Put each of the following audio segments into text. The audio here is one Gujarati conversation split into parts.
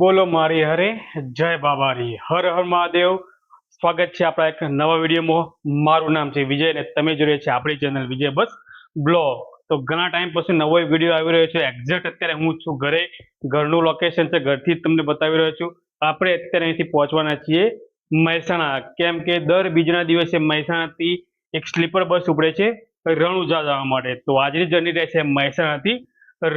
બોલો મારી હરે જય બાબારી હર હર મહાદેવ। સ્વાગત છે આપણા એક નવા વિડીયોમાં। મારું નામ છે વિજય અને તમે જોઈ રહ્યા છે આપણી ચેનલ વિજય બસ બ્લોગ। તો ઘણા ટાઈમ પછી નવો વિડીયો આવી રહ્યો છે। એક્ઝેક્ટ અત્યારે હું છું ઘરે, ઘરનું લોકેશન છે, ઘરથી જ તમને બતાવી રહ્યો છું। આપણે અત્યારે અહીંથી પહોંચવાના છીએ મહેસાણા, કેમ કે દર બીજના દિવસે મહેસાણાથી એક સ્લીપર બસ ઉપડે છે રણુજા જવા માટે। તો આજની જર્ની રહેશે મહેસાણાથી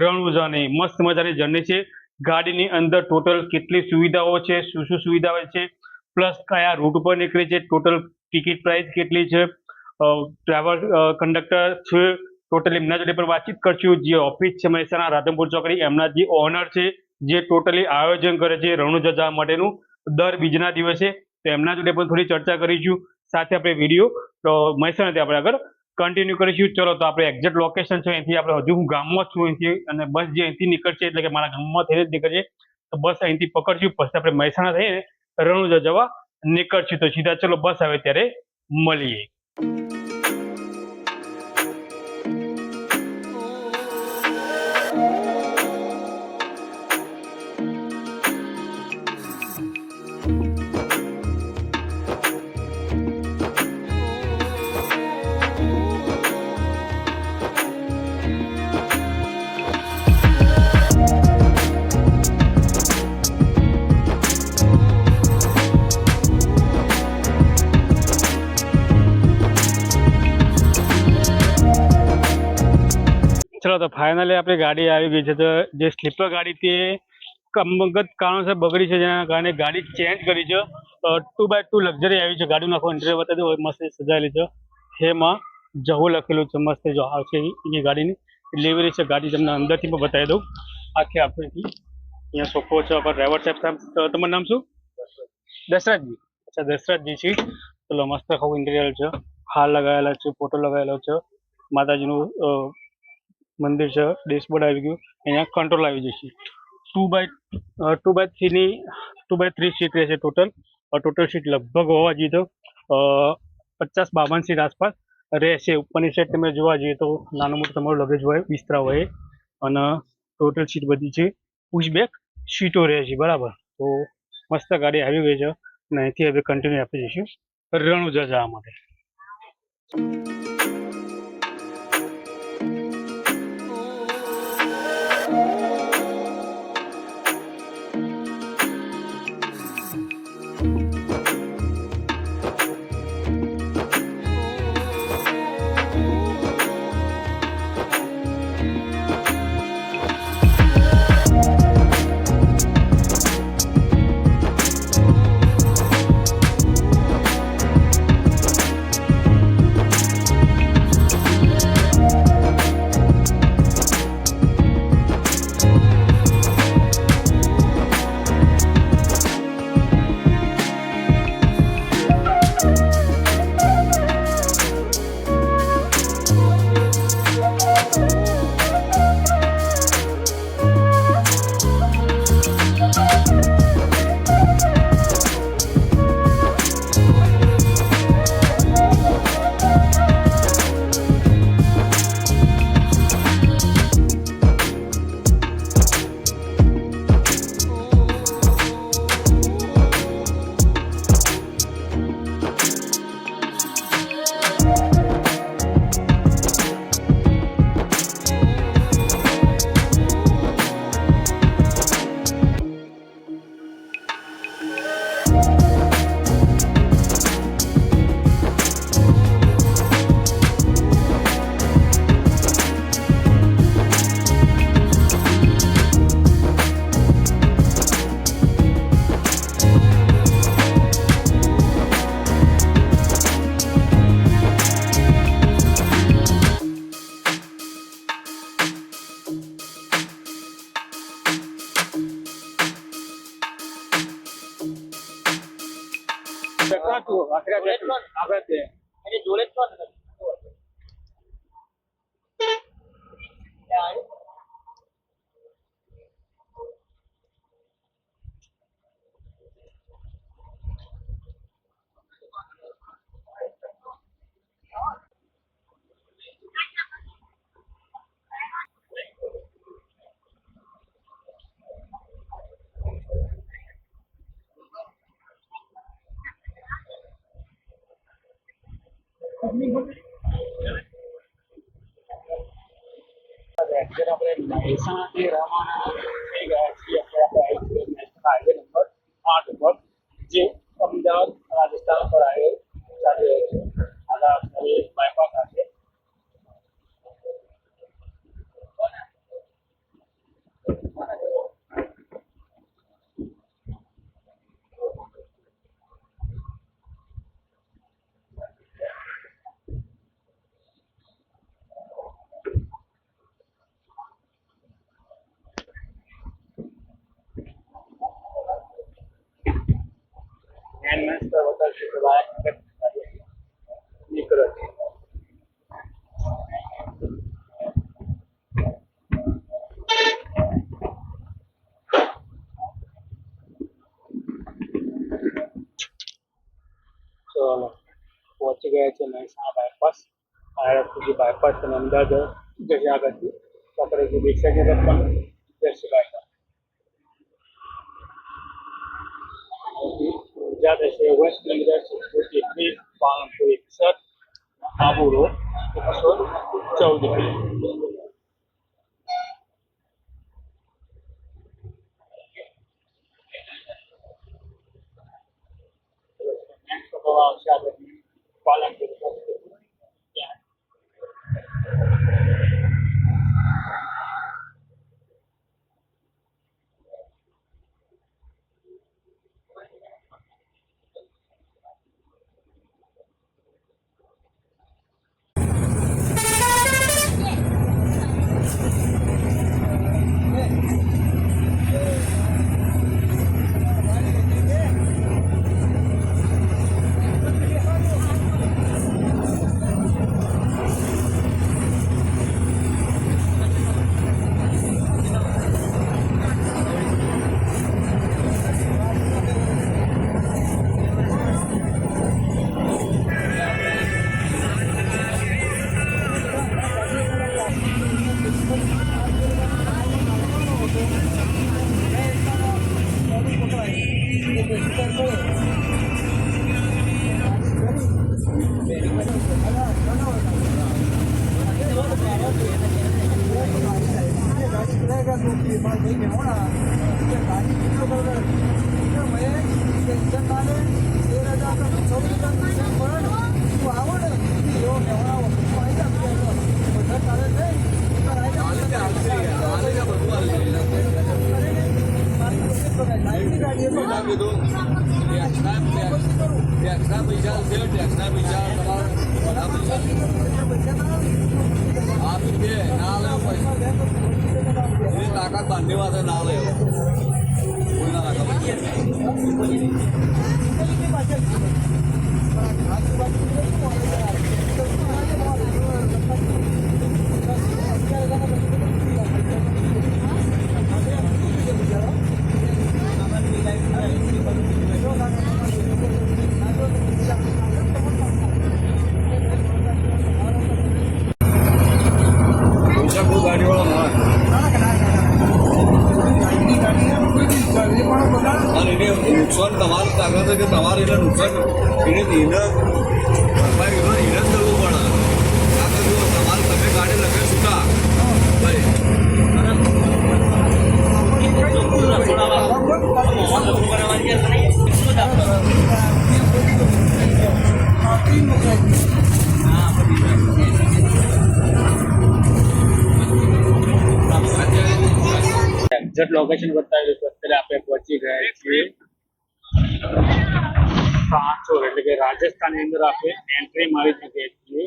રણુજાની। મસ્ત મજાની જર્ની છે। ગાડીની અંદર ટોટલ કેટલી સુવિધાઓ છે, શું સુવિધાઓ છે, પ્લસ કયા રૂટ પર નીકળે છે, ટોટલ ટિકિટ પ્રાઇસ કેટલી છે, ડ્રાઈવર કંડક્ટર છે, ટોટલ એમના જોડે પર વાતચીત કરશું। જે ઓફિસ છે મહેસાણા રાધનપુર ચોકડી, એમના જે ઓનર છે જે ટોટલી આયોજન કરે છે રણુજા જવા માટેનું દર બીજના દિવસે, તો એમના જોડે પણ થોડી ચર્ચા કરીશું। સાથે આપણે વિડીયો તો મહેસાણાથી આપણે આગળ કન્ટિન્યુ કરીશું। ચલો તો આપણે એક્ઝેક્ટ લોકેશન છે અહીંથી, આપણે હજુ હું ગામમાં જ છું અહીંથી, અને બસ જે અહીંથી નીકળશે એટલે કે મારા ગામમાં થઈને જ નીકળશે, તો બસ અહીંથી પકડશું, પછી આપણે મહેસાણા થઈને રણુજા જવા નીકળશું। તો સીધા ચલો બસ આવે ત્યારે મળીએ। ચલો તો ફાઇનલી આપણી ગાડી આવી ગઈ છે। તો જે સ્લીપર ગાડી તે કમગત કારણોસર બગડી છે, જેના કારણે ગાડી ચેન્જ કરી છે। 2x2 લક્ઝરી આવી છે। ગાડીનો આખો ઇન્ટિરિયર બતાવી દો, મસ્ત સજાયેલી છે। એમાં જહુ લખેલું છે, મસ્ત જો આવશે એ ગાડીની ડિલિવરી છે। ગાડી તમને અંદરથી પણ બતાવી દઉં આખી આપણેથી। અહીંયા સોફો છે, ડ્રાઈવર સાહેબ, તમારું નામ શું? દશરથજી। અચ્છા દશરથજી છે। ચલો મસ્ત આખું ઇન્ટિરિયર છે, હાર લગાવેલા છે, ફોટો લગાવેલો છે, માતાજીનું મંદિર છે, ડેશબોર્ડ આવી ગયું, અહીંયા કંટ્રોલ આવી જશે। 2x3 સીટ રહેશે ટોટલ। ટોટલ સીટ લગભગ હોવા જોઈએ તો 50-52 સીટ આસપાસ રહેશે। ઉપરની સાઈડ તમે જોવા જઈએ તો નાનું મોટું તમારું લગેજ હોય, બિસ્તરા હોય, અને ટોટલ સીટ બધી છે, પુશબેક સીટો રહેશે, બરાબર। તો મસ્ત ગાડી આવી ગઈ છે, અને અહીંથી હવે કન્ટિન્યુ આપી જઈશું રણુજા જવા માટે। આપણે મહેસાણાથી રવાના થઈ ગયા છીએ. આપણે નેશનલ હાઈવે નંબર 8 ઉપર, જે અમદાવાદ રાજસ્થાન પર આવેલ ચાલી રહ્યો છે. આના બાયપાસ સાથે એનમેન્સ વધારે છે નીકળે છે. ચલો પહોંચી ગયા છે મહેસાણા બાયપાસ. આ રસ્તેથી બાયપાસ અને અમદાવાદ જશે આગળથી તો આપણે જે બેસાડીએ પણ જશે બાયપાસ. ઊંઝા થશે 19 કિલોમીટર, સિદ્ધપુર 31, પાલનપુર 61, આબુ રોડ 114 કિલોમીટર. આવશે આગળ પાલનપુર ત્યાં તાકાત બાંધની વાત ના લે કોઈ ના નુકસાન તમારું તાકાત કે તમારે એટલે નુકસાન એને ભરપાઈ એને જ કરવું પડે. કાકા જો તમારે તમે ગાડી લખે છૂટા ભાઈ એક્ઝેક્ટ લોકેશન બતાવી દઉં. અત્યારે આપણે પહોંચી ગયા છીએ સાંચોર, એટલે કે રાજસ્થાનની અંદર આપણે એન્ટ્રી મારી ચૂકીએ છીએ.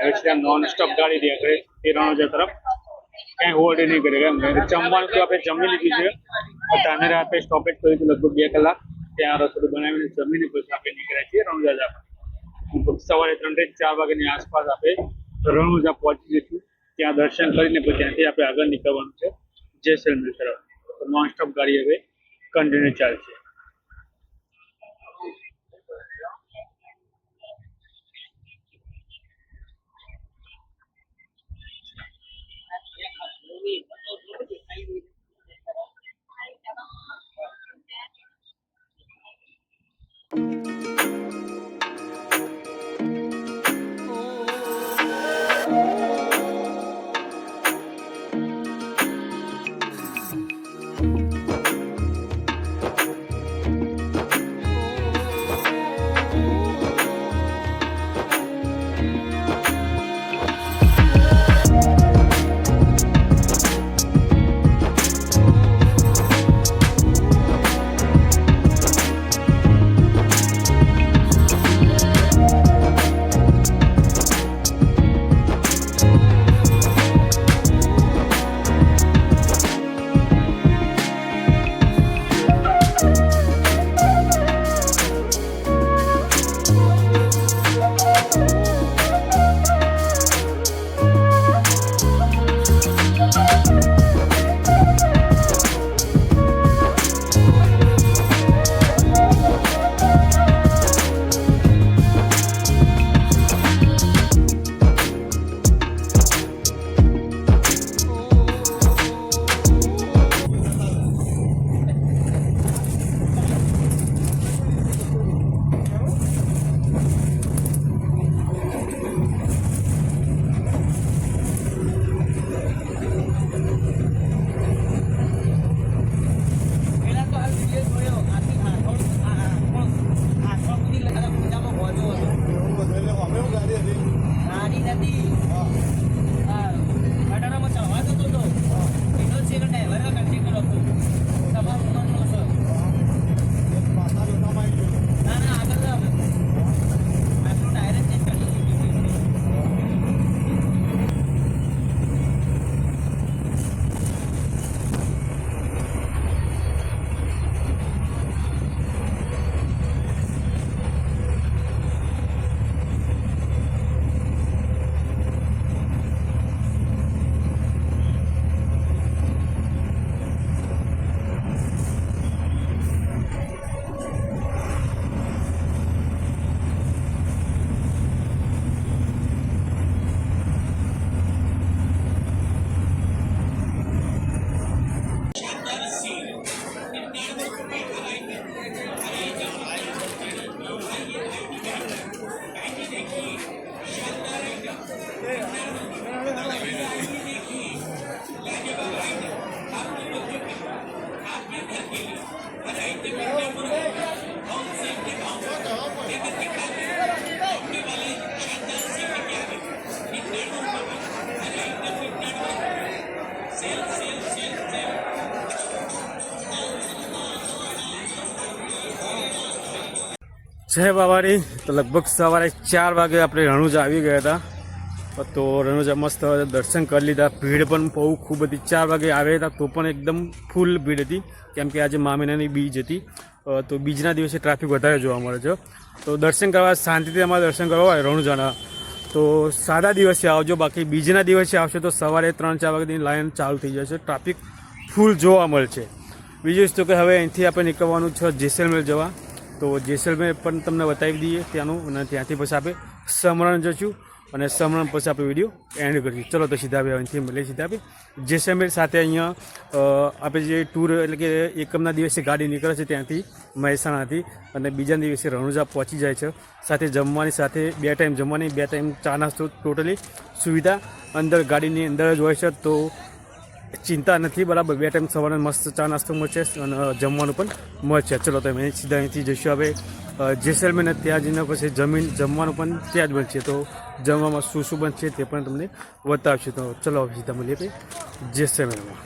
હવે છે નોન સ્ટોપ ગાડી દેખાડે તે રણોજા તરફ. ક્યાંય હોલ્ડ નહીં કરે. જમવાનું તો આપણે જમી લીધું છે. તાનેરે આપણે સ્ટોપેજ કર્યું હતું લગભગ 2 કલાક. ત્યાં રસોડું બનાવીને જમીને પછી આપણે નીકળ્યા છીએ રણોજા જવા. સવારે 3 થી 4 વાગ્યાની આસપાસ આપણે રણોજા પહોંચી જઈશું. ત્યાં દર્શન કરીને પછી ત્યાંથી આપણે આગળ નીકળવાનું છે જેસલમેર તરફ. નોન સ્ટોપ ગાડી હવે કન્ટિન્યુ ચાલશે. જય બાબારી. તો લગભગ સવારે 4 વાગે આપણે રણુજા આવી ગયા હતા. તો રણુજા મસ્ત દર્શન કરી લીધા. ભીડ પણ બહુ ખૂબ હતી. 4 વાગે આવ્યા હતા તો પણ એકદમ ફૂલ ભીડ હતી, કેમ કે આજે મામીનાની બીજ હતી. તો બીજના દિવસે ટ્રાફિક વધારે જોવા મળે છે. તો દર્શન કરવા શાંતિથી અમારે દર્શન કરવા હોય રણુજાના તો સાદા દિવસે આવજો. બાકી બીજના દિવસે આવશે તો સવારે 3-4 વાગ્યાની લાઈન ચાલુ થઈ જશે. ટ્રાફિક ફૂલ જોવા મળશે. બીજું તો કે હવે અહીંથી આપણે નીકળવાનું છે જેસલમેર જવા. તો જેસલમેર પણ તમને બતાવી દઈએ ત્યાંનું, અને ત્યાંથી પછી આપણે સમરણ જશું, અને સમરણ પછી આપણે વિડીયો એન્ડ કરીશું. ચલો તો સીધા આપણે અહીંથી મળીએ સીધા આપણે જેસલમેર. સાથે અહીંયા આપણે જે ટૂર એટલે કે એકમના દિવસે ગાડી નીકળે છે ત્યાંથી મહેસાણાથી, અને બીજા દિવસે રણુજા પહોંચી જાય છે. સાથે જમવાની, સાથે 2 ટાઈમ જમવાની, 2 ટાઈમ ચા નાસ્તો ટોટલી સુવિધા અંદર ગાડીની અંદર જ હોય છે. તો ચિંતા નથી, બરાબર. 2 ટાઈમ સવારે મસ્ત ચા નાસ્તો મળશે અને જમવાનું પણ મળશે. ચલો તો અમે સીધા અહીંથી જઈશું હવે જેસલમેર, ને ત્યાં જઈને પછી જમવાનું પણ ત્યાં જ બનશે. તો જમવામાં શું શું બનશે તે પણ તમને બતાવશું. તો ચલો સીધા મળીએ ભાઈ જેસલમેરમાં.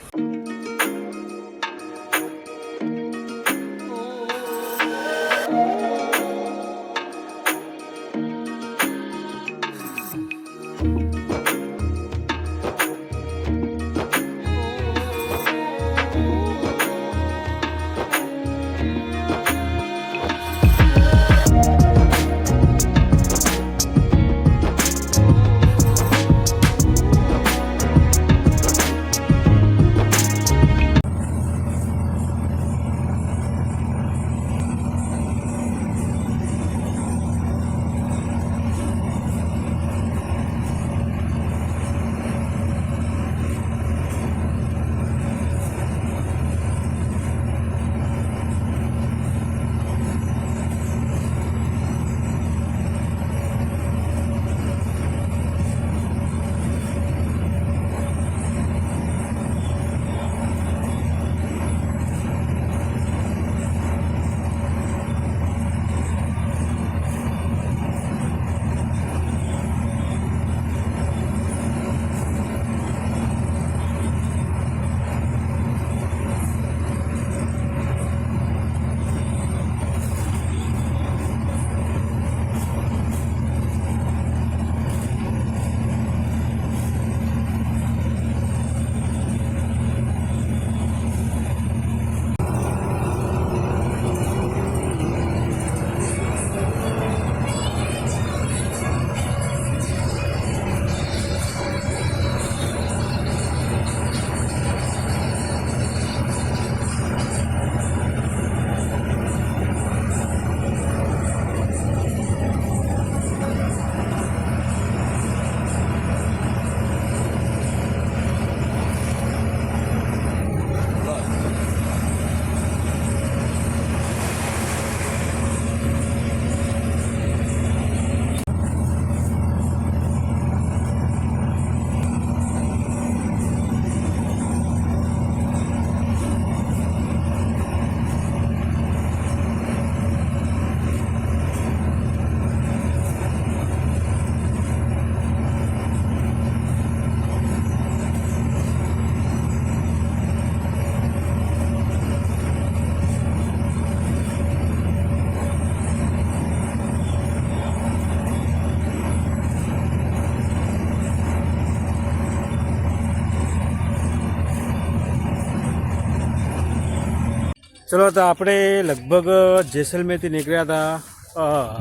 ચલો તો આપણે લગભગ જેસલમેરથી નીકળ્યા હતા,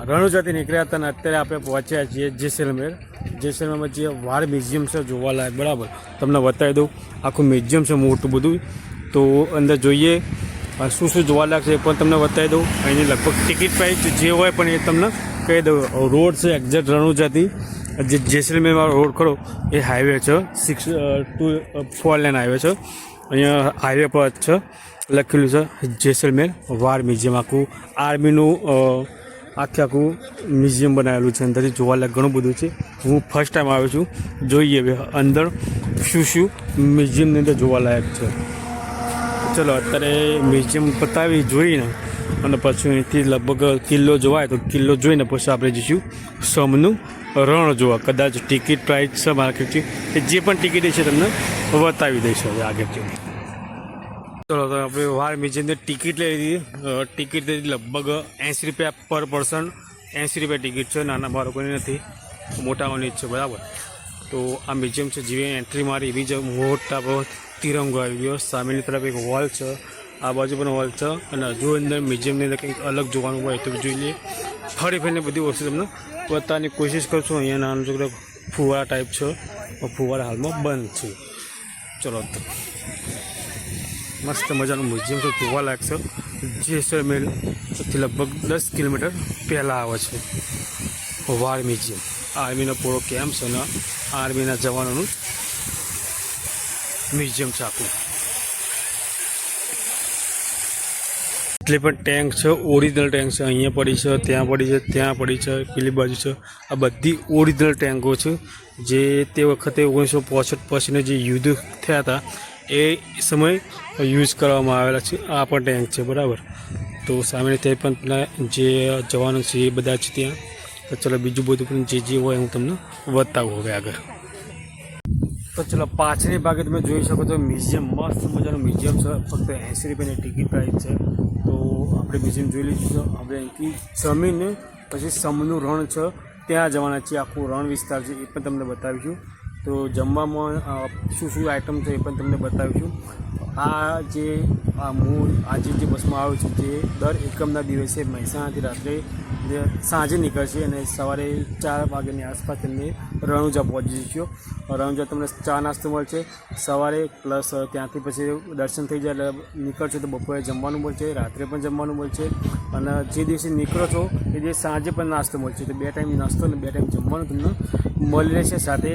રણુજાથી નીકળ્યા હતા, અને અત્યારે આપણે પહોંચ્યા છીએ જેસલમેર. જેસલમેરમાં જે વાર મ્યુઝિયમ છે જોવાલાયક, બરાબર. તમને બતાવી દઉં, આખું મ્યુઝિયમ છે મોટું બધું. તો અંદર જોઈએ શું શું જોવાલાયક છે એ પણ તમને બતાવી દઉં. અહીંની લગભગ ટિકિટ પ્રાઇસ જે હોય પણ એ તમને કહી દઉં. રોડ છે એક્ઝેક્ટ રણુજાથી જે જેસલમેરમાં રોડ ખરો એ હાઈવે છે, 4 લેન હાઈવે છે. અહીંયા હાઈવે પર જ છે, લખેલું છે જેસલમેર વાર મ્યુઝિયમ. આખું આર્મીનું આખું મ્યુઝિયમ બનાવેલું છે. અંદરથી જોવાલાયક ઘણું બધું છે. હું ફર્સ્ટ ટાઈમ આવ્યો છું. જોઈએ અંદર શું શું મ્યુઝિયમની અંદર જોવાલાયક છે. ચલો અત્યારે મ્યુઝિયમ પતાવી જોઈને અને પછી અહીંથી લગભગ કિલ્લો જોવાય તો કિલ્લો જોઈને પછી આપણે જઈશું સમનું રણ જોવા. કદાચ ટિકિટ પ્રાઇસ છે માર્કેટથી, એ જે પણ ટિકિટ છે તમને બતાવી દઈશ હવે આગળ જઈને. ચલો તો આપણે વાર મ્યુઝિયમની ટિકિટ લઈ લીધી. ટિકિટ લઈ લગભગ 80 રૂપિયા પર પર્સન. 80 રૂપિયા ટિકિટ છે, નાના બાળકોની નથી, મોટાઓની જ છે, બરાબર. તો આ મ્યુઝિયમ છે, જેવી એન્ટ્રી મારી એવી જ મોટા તિરંગો આવી ગયો. સામેની તરફ એક વોલ છે, આ બાજુ પણ વોલ છે, અને હજુ અંદર મ્યુઝિયમની અંદર કંઈક અલગ જોવાનું હોય તો જોઈ લઈએ. ફરી ફરીને બધી વસ્તુ તમને બતાવવાની કોશિશ કરશું. અહીંયા નાનું છોકરા ફુવારા ટાઈપ છે, ફુવારા હાલમાં બંધ છે. ચલો તો મસ્ત મજાનું મ્યુઝિયમ છે, જોવા લાગશે. જેસલમેરથી લગભગ 10 કિલોમીટર પહેલાં આવે છે વાર મ્યુઝિયમ. આર્મીનો પૂરો કેમ્પ છે અને આર્મીના જવાનોનું મ્યુઝિયમ છે આખું. એટલે પણ ટેન્ક છે, ઓરિજિનલ ટેન્ક છે. અહીંયા પડી છે, ત્યાં પડી છે, ત્યાં પડી છે, પેલી બાજુ છે. આ બધી ઓરિજિનલ ટેન્કો છે, જે તે વખતે 1965 પછીના જે યુદ્ધ થયા હતા એ સમય યુઝ કરવામાં આવેલા છે. આ પણ ટેન્ક છે, બરાબર. તો સામેની તે પણ જે જવાનો છે એ બધા છે ત્યાં. તો ચલો બીજું બધું પણ જે હોય હું તમને બતાવું હવે આગળ. તો ચલો પાછળની ભાગે તમે જોઈ શકો છો મ્યુઝિયમ, મસ્ત મજાનું મ્યુઝિયમ છે. ફક્ત 80 રૂપિયાની ટિકિટ પ્રાઇસ છે. તો આપણે મ્યુઝિયમ જોઈ લીધું છે. આપણે અહીંથી જમીને પછી સમનું રણ છે, ત્યાં જવાના છીએ. આખું રણ વિસ્તાર છે એ પણ તમને બતાવીશું. તો જમવામાં શું શું આઈટમ છે એ પણ તમને બતાવીશું. આ જે જે બસમાં આવે છે જે દર એકમના દિવસે મહેસાણાથી રાત્રે સાંજે નીકળશે અને સવારે 4 વાગ્યાની આસપાસ તમને રણુજા પહોંચી જશો. રણુજા તમને ચા નાસ્તો મળશે સવારે, પ્લસ ત્યાંથી પછી દર્શન થઈ જાય એટલે નીકળશો તો બપોરે જમવાનું મળશે, રાત્રે પણ જમવાનું મળશે, અને જે દિવસે નીકળો છો એ દિવસે સાંજે પણ નાસ્તો મળશે. તો 2 ટાઈમ નાસ્તો અને 2 ટાઈમ જમવાનું તમને મળી રહેશે. સાથે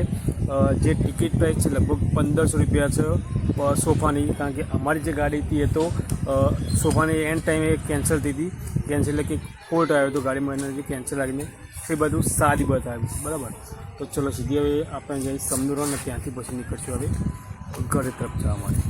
જે ટિકિટ પ્રાઇસ છે લગભગ 1500 રૂપિયા છે સોફાની. કારણ કે અમારી જે ગાડી હતી એ તો સોફાની એન્ડ ટાઈમે કેન્સલ થઈ હતી. કેન્સલ એટલે કે ફોલ્ટ આવ્યો હતો ગાડીમાં, એના કેન્સલ આવીને એ બધું સારી બતાવ્યું છે, બરાબર. તો ચલો સીધી હવે આપણે જઈ સમનું રણ અને ત્યાંથી પછી નીકળશું હવે ઘરે તરફ જવા માટે.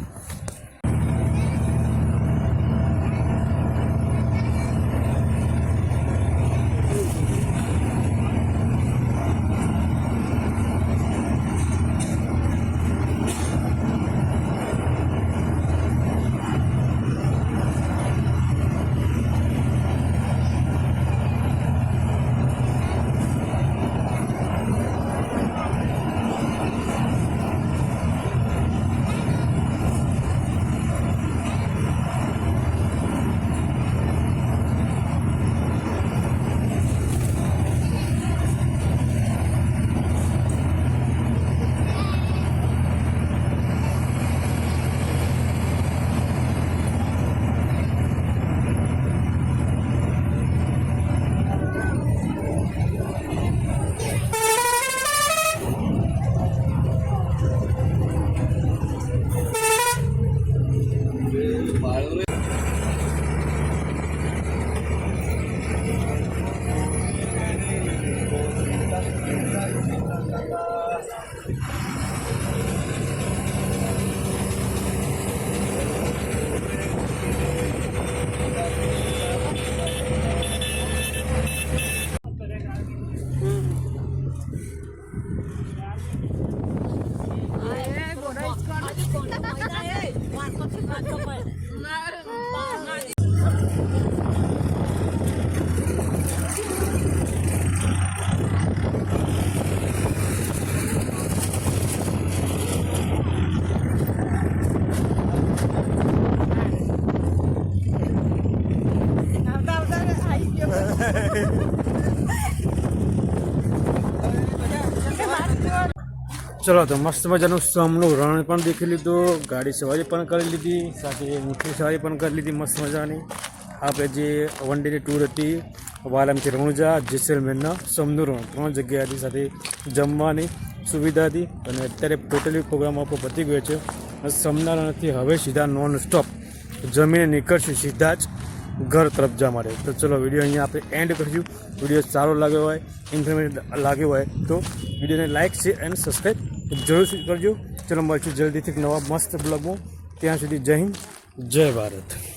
ચલો તો મસ્ત મજાનું સમનું રણ પણ દેખી લીધું, ગાડી સવારી પણ કરી લીધી, સાથે ઊંટની સવારી પણ કરી લીધી મસ્ત મજાની. આપણે જે વન ડેની ટૂર હતી વાલામથી રણુજા, જેસલમેરના સમનું રણ, 3 જગ્યા હતી, સાથે જમવાની સુવિધા હતી. અને અત્યારે ટોટલી પ્રોગ્રામ આપણો પતી ગયો છે. સમના રણથી હવે સીધા નોન સ્ટોપ જમીને નીકળશું સીધા જ ઘર તરફ જવા માટે. તો ચલો વિડીયો અહીંયા આપણે એન્ડ કરીશું. વિડીયો સારો લાગ્યો હોય, ઇન્ફોર્મેટિવ લાગ્યો હોય તો વિડીયોને લાઇક, શેર અને સબસ્ક્રાઈબ જરૂર કરજો. ચલો મળશું જલ્દીથી નવા મસ્ત બ્લોગમાં. ત્યાં સુધી જય હિન્દ, જય ભારત.